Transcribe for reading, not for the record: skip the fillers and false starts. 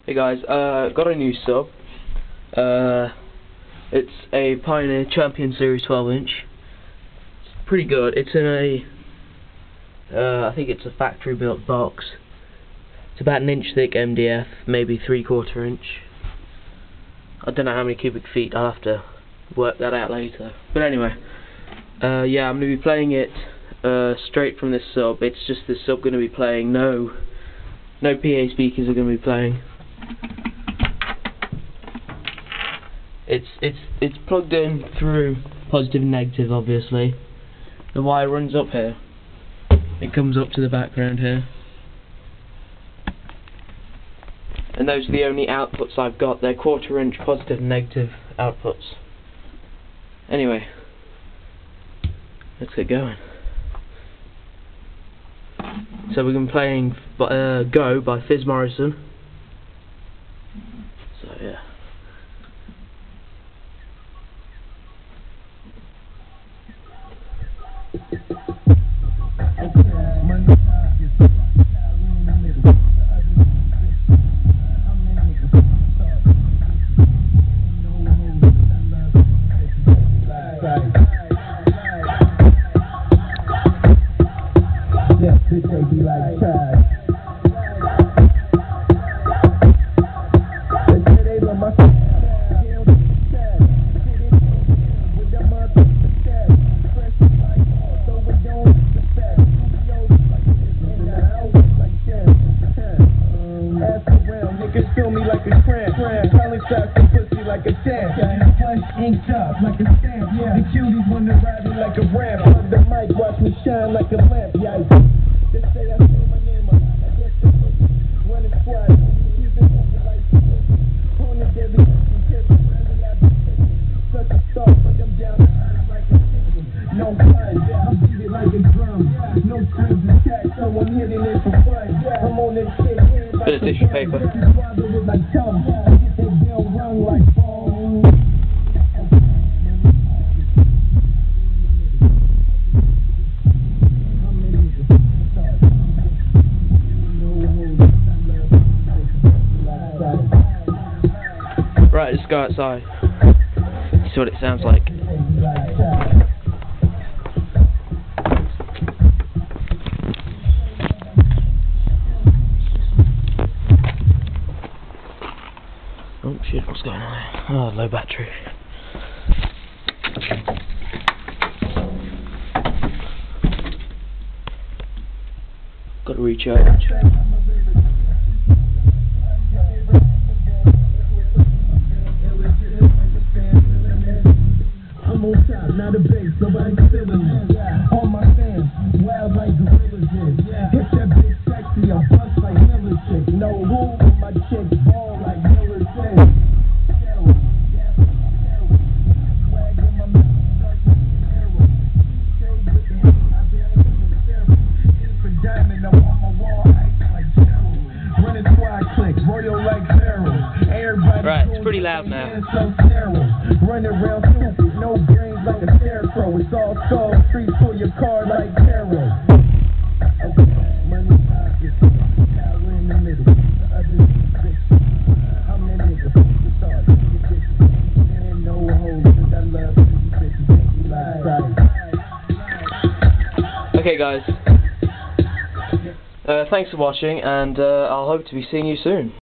Hey guys, got a new sub. It's a Pioneer Champion Series 12-inch. It's pretty good. It's in a, I think it's a factory-built box. It's about an inch thick MDF, maybe 3/4 inch. I don't know how many cubic feet. I'll have to work that out later. But anyway, yeah, I'm going to be playing it straight from this sub. It's just this sub going to be playing. No PA speakers are going to be playing. It's plugged in through positive and negative, obviously. The wire runs up here. It comes up to the background here. And those are the only outputs I've got. They're 1/4 inch positive and negative outputs. Anyway, let's get going. So we're going to be playing Go by Psyph Morrison. So yeah. Like a champ, flesh inked up like a stamp. Yeah, the cuties wanna ride me like a ramp. Plug the mic, watch me shine like a lamp. Yeah, they say I say my name a lot. I guess the running squad. Keep it like on the deadly tip. Such a star, but I'm down to earth like a chicken. No fun, I'm beat it like a drum. No strings attached, so I'm hitting it for fun. I'm on this shit. Bit of tissue paper. Right, let's go outside. See what it sounds like. Oh shit, what's going on here? Oh, low battery. Got to recharge. I'm on top, not a base, nobody feeling it. All my fans, wild like gorillas is. Hit that bitch sexy, I'm bust like Miller chick. No room for my chick, ball like Miller said. Right, it's pretty loud now. Running around stupid, no brains like a scarecrow. It's all skull streets for your car like tarot. Money pockets, power in the middle. I'm that nigga, start. And no hoes, cause I love bitches. Okay guys, thanks for watching, and I'll hope to be seeing you soon.